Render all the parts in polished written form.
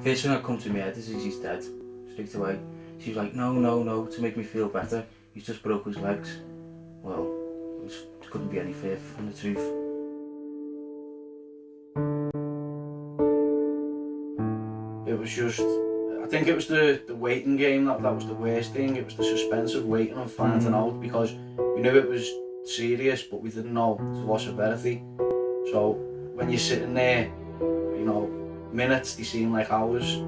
First thing that come to my head is he's dead, straight away. She was like, no, no, no, to make me feel better, he's just broke his legs. Well, it couldn't be any further from the truth. It was just, I think it was the waiting game that was the worst thing. It was the suspense of waiting and finding out, because we knew it was serious, but we didn't know to what severity. So when you're sitting there, you know, minutes they seem like hours,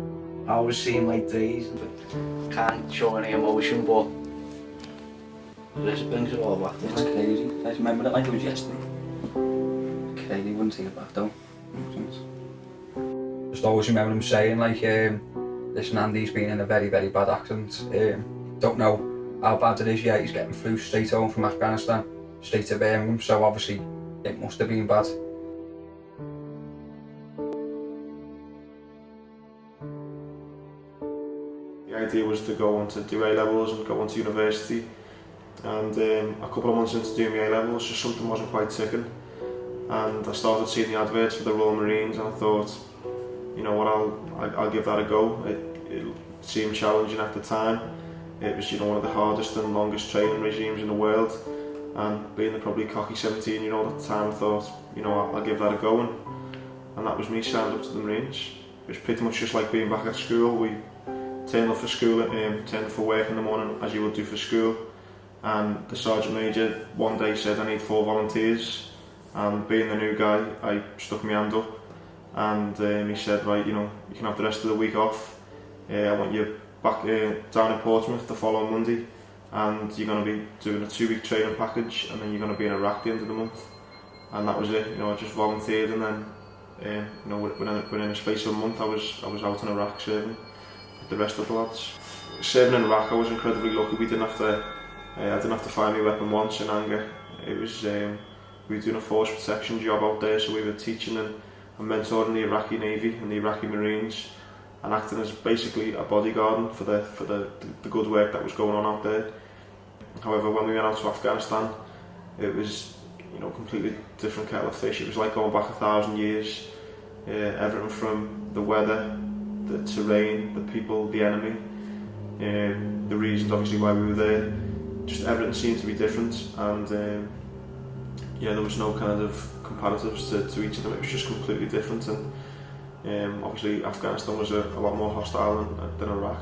hours seem like days. Can't show any emotion, but it brings it all back. It's crazy. I remember it like it was yesterday. Crazy, wouldn't take it back though. Just always remember him saying like, listen, Andy's been in a very, very bad accident. Don't know how bad it is yet. He's getting flew straight home from Afghanistan, straight to Birmingham, so obviously it must have been bad. The idea was to go on to do A-levels and go on to university, and a couple of months into doing my A-levels, just something wasn't quite ticking, and I started seeing the adverts for the Royal Marines, and I thought, you know what, I'll give that a go. It seemed challenging at the time. It was, you know, one of the hardest and longest training regimes in the world, and being the probably cocky 17-year-old at the time, I thought, you know, I'll give that a go, and that was me signed up to the Marines. It was pretty much just like being back at school. We turned up for school, turned up for work in the morning as you would do for school, and the Sergeant Major one day said, I need 4 volunteers, and being the new guy, I stuck my hand up, and he said, right, you know, you can have the rest of the week off. I want you back down in Portsmouth the following Monday, and you're going to be doing a 2-week training package, and then you're going to be in Iraq at the end of the month. And that was it. You know, I just volunteered, and then you know, within a space of a month I was out in Iraq serving with the rest of the lads. Serving in Iraq, I was incredibly lucky. We didn't have to I didn't have to find my weapon once in anger. It was we were doing a force protection job out there, so we were teaching and mentoring the Iraqi Navy and the Iraqi Marines, and acting as basically a bodyguard for the good work that was going on out there. However, when we went out to Afghanistan, it was, you know, completely different kettle of fish. It was like going back 1,000 years. Everything from the weather, the terrain, the people, the enemy, the reasons obviously why we were there. Just everything seemed to be different, and yeah, there was no kind of comparatives to each of them. It was just completely different, and obviously Afghanistan was a lot more hostile than Iraq.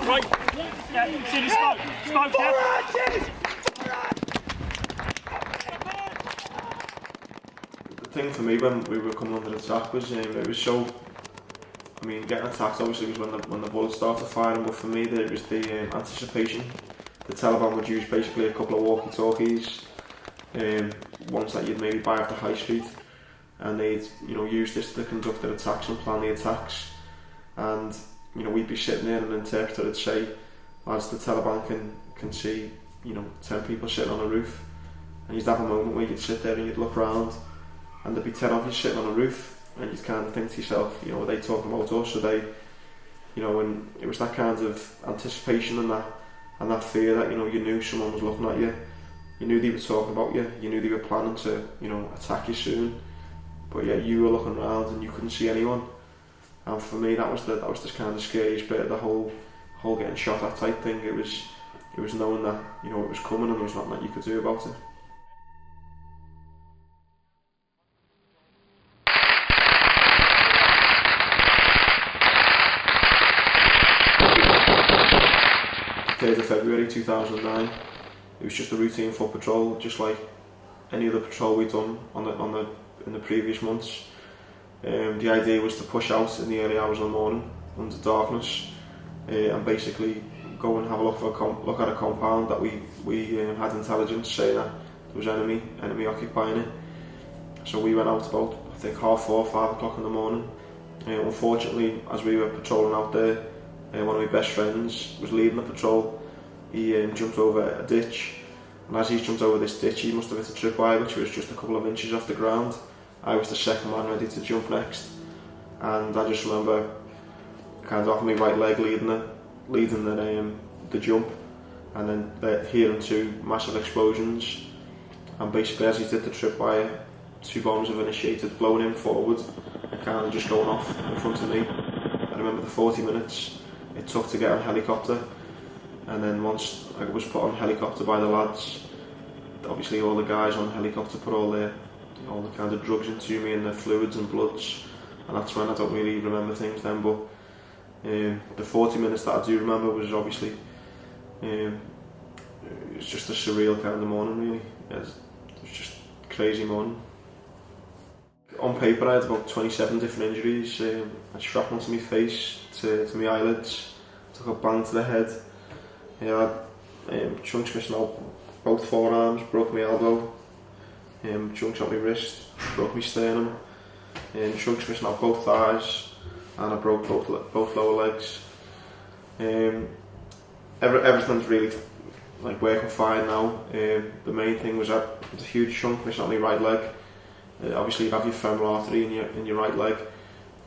Right, yeah, see the smoke, yeah. The thing for me when we were coming under attack was, it was so, I mean, getting attacked obviously was when the bullets started firing, but for me there was the anticipation. The Taliban would use basically a couple of walkie-talkies, ones that you'd maybe buy off the high street, and they'd, you know, use this to conduct their attacks and plan the attacks. And, you know, we'd be sitting there and an interpreter would say, as the Taliban can see, you know, 10 people sitting on a roof, and you'd have a moment where you'd sit there and you'd look around and there'd be 10 of you sitting on a roof, and you'd kind of think to yourself, you know, are they talking about us? Are they, you know, and it was that kind of anticipation and that fear that, you know, you knew someone was looking at you, you knew they were talking about you, you knew they were planning to, you know, attack you soon, but yeah, you were looking around and you couldn't see anyone. And for me, that was the kind of scariest bit of the whole getting shot at type thing. It was knowing that, you know, it was coming and there was nothing that you could do about it. February 2009, it was just a routine foot patrol, just like any other patrol we'd done in the previous months. The idea was to push out in the early hours of the morning under darkness, and basically go and have a look at a compound that we had intelligence saying that there was enemy occupying it. So we went out about, I think, 4:30, 5 o'clock in the morning. Unfortunately, as we were patrolling out there, one of my best friends was leading the patrol. He jumped over a ditch, and as he jumped over this ditch, he must have hit a tripwire, which was just a couple of inches off the ground. I was the second man ready to jump next, and I just remember kind of off my right leg leading the jump, and then hearing 2 massive explosions, and basically as he did the tripwire, 2 bombs have initiated, blowing him forward and kind of just going off in front of me. I remember the 40 minutes it took to get on helicopter, and then once I was put on helicopter by the lads, obviously all the guys on the helicopter put all the kind of drugs into me and the fluids and bloods, and that's when I don't really remember things then, but the 40 minutes that I do remember was obviously it was just a surreal kind of morning really. It was just a crazy morning. On paper I had about 27 different injuries. I had shrapnel to my face, to my eyelids, took a bang to the head. I had chunks missing out both forearms, broke my elbow, chunks out my wrist, broke my sternum, chunks missing out both thighs, and I broke both lower legs. Everything's really like working fine now. The main thing was that there's a huge chunk missing out my right leg. Obviously you have your femoral artery in your right leg,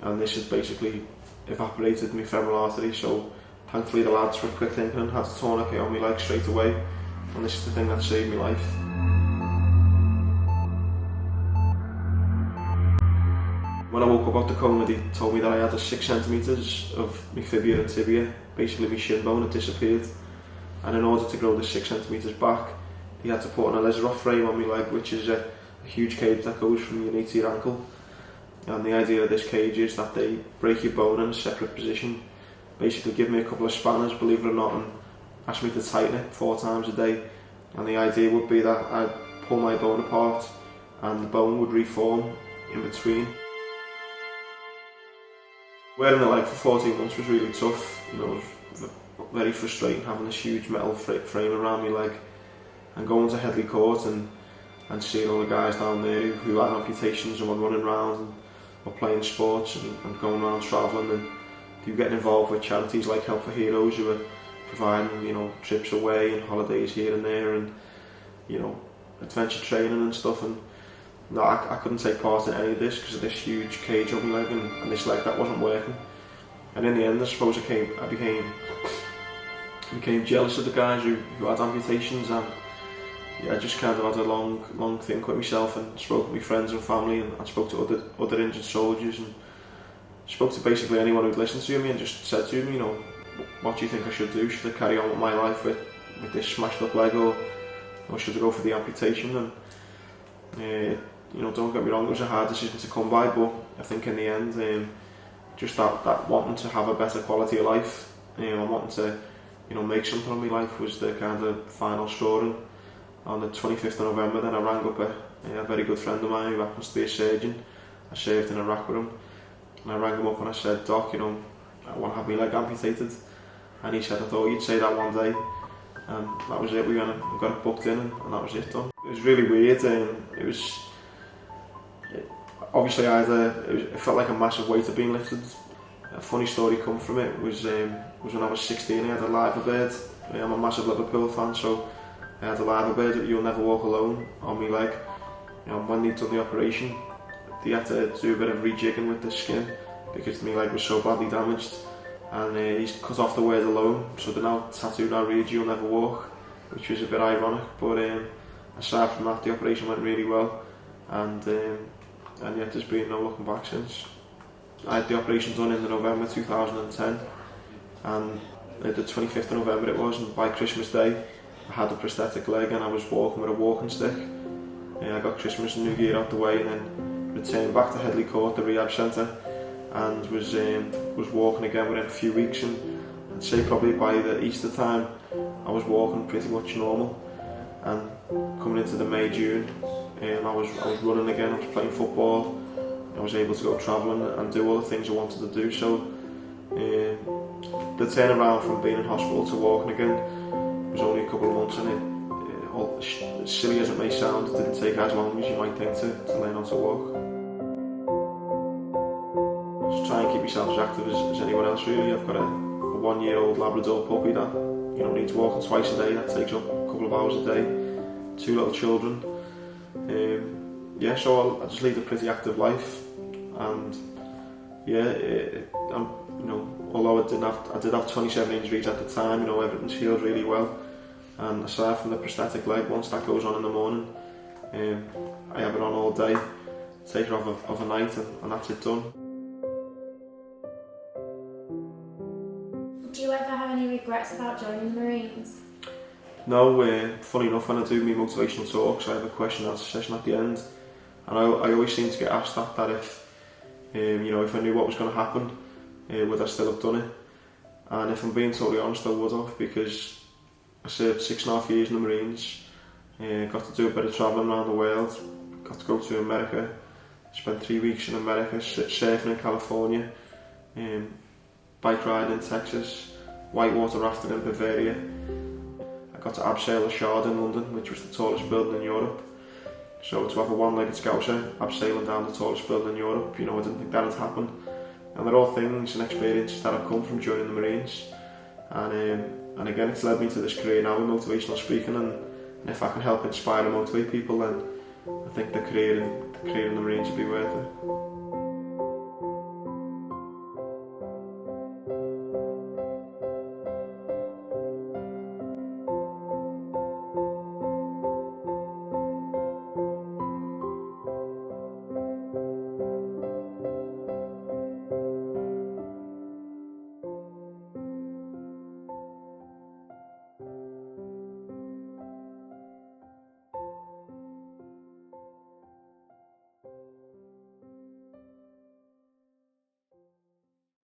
and this has basically evaporated my femoral artery, so thankfully the lads were quick thinking and had a tourniquet on my leg straight away, and this is the thing that saved my life. When I woke up out the coma, they told me that I had 6 centimetres of my fibula and tibia, basically my shin bone had disappeared, and in order to grow the 6 centimetres back, they had to put an Alizarov frame on my leg, which is a huge cage that goes from your knee to your ankle. And the idea of this cage is that they break your bone in a separate position, basically give me a couple of spanners, believe it or not, and ask me to tighten it 4 times a day. And the idea would be that I'd pull my bone apart and the bone would reform in between. Wearing the leg for 14 months was really tough. You know, it was very frustrating having this huge metal frame around my leg, and going to Headley Court and seeing all the guys down there who had amputations and were running around and were playing sports and going around travelling, and they were getting involved with charities like Help for Heroes, who were providing, you know, trips away and holidays here and there, and, you know, adventure training and stuff. And no, I couldn't take part in any of this because of this huge cage on my leg and this leg that wasn't working. And in the end, I suppose I became jealous of the guys who had amputations, and yeah, I just kind of had a long think with myself, and spoke to my friends and family, and I spoke to other injured soldiers, and spoke to basically anyone who'd listened to me, and just said to me, you know, what do you think I should do? Should I carry on with my life with this smashed up leg, or should I go for the amputation? And you know, don't get me wrong, it was a hard decision to come by, but I think in the end, just that wanting to have a better quality of life, and wanting to, you know, make something of my life was the kind of final straw. And on the 25th of November, then I rang up a very good friend of mine who happens to be a surgeon. I served in Iraq with him, and I rang him up and I said, "Doc, you know, I want to have my leg amputated." And he said, "I thought you'd say that one day." And that was it. We got it booked in, and that was it done. It was really weird. Obviously it felt like a massive weight had been lifted. A funny story come from it was when I was 16, I had a Liver Bird. I'm a massive Liverpool fan, so I had a Liver Bird, You'll Never Walk Alone, on my leg. And when they'd done the operation, they had to do a bit of rejigging with the skin because my leg was so badly damaged. And he's cut off the word alone, so they're now tattooed now reads "You'll Never Walk," which was a bit ironic. But aside from that, the operation went really well, and yet there's been no looking back since. I had the operation done in November 2010, and the 25th of November it was, and by Christmas Day I had a prosthetic leg and I was walking with a walking stick. I got Christmas and New Year out the way, and then returned back to Headley Court, the rehab centre, and was walking again within a few weeks, and I'd say probably by the Easter time I was walking pretty much normal. And coming into the May-June, I was running again, I was playing football, I was able to go travelling and do all the things I wanted to do. So the turnaround from being in hospital to walking again was only a couple of months, and as silly as it may sound, it didn't take as long as you might think to learn how to walk. Just try and keep yourself as active as anyone else really. I've got a 1-year-old Labrador puppy that, you know, needs walking twice a day. That takes up a couple of hours a day. 2 little children. Yeah, so I just lead a pretty active life, and yeah, you know, although I did have 27 injuries at the time, you know, everything's healed really well. And aside from the prosthetic leg, once that goes on in the morning, I have it on all day, take it off overnight, and that's it done. Do you ever have any regrets about joining the Marines? No, funny enough, when I do my motivational talks, I have a question and answer session at the end, and I always seem to get asked that if if I knew what was going to happen, would I still have done it? And if I'm being totally honest, I would have, because I served 6.5 years in the Marines, got to do a bit of travelling around the world, got to go to America, spent 3 weeks in America, surfing in California, bike riding in Texas, whitewater rafting in Bavaria. I got to abseil the Shard in London, which was the tallest building in Europe. So to have a one-legged scouser abseiling down the tallest building in Europe, I didn't think that had happened. And they're all things and experiences that have come from joining the Marines. And again, it's led me to this career now in motivational speaking, and if I can help inspire and motivate people, then I think the career in the Marines would be worth it.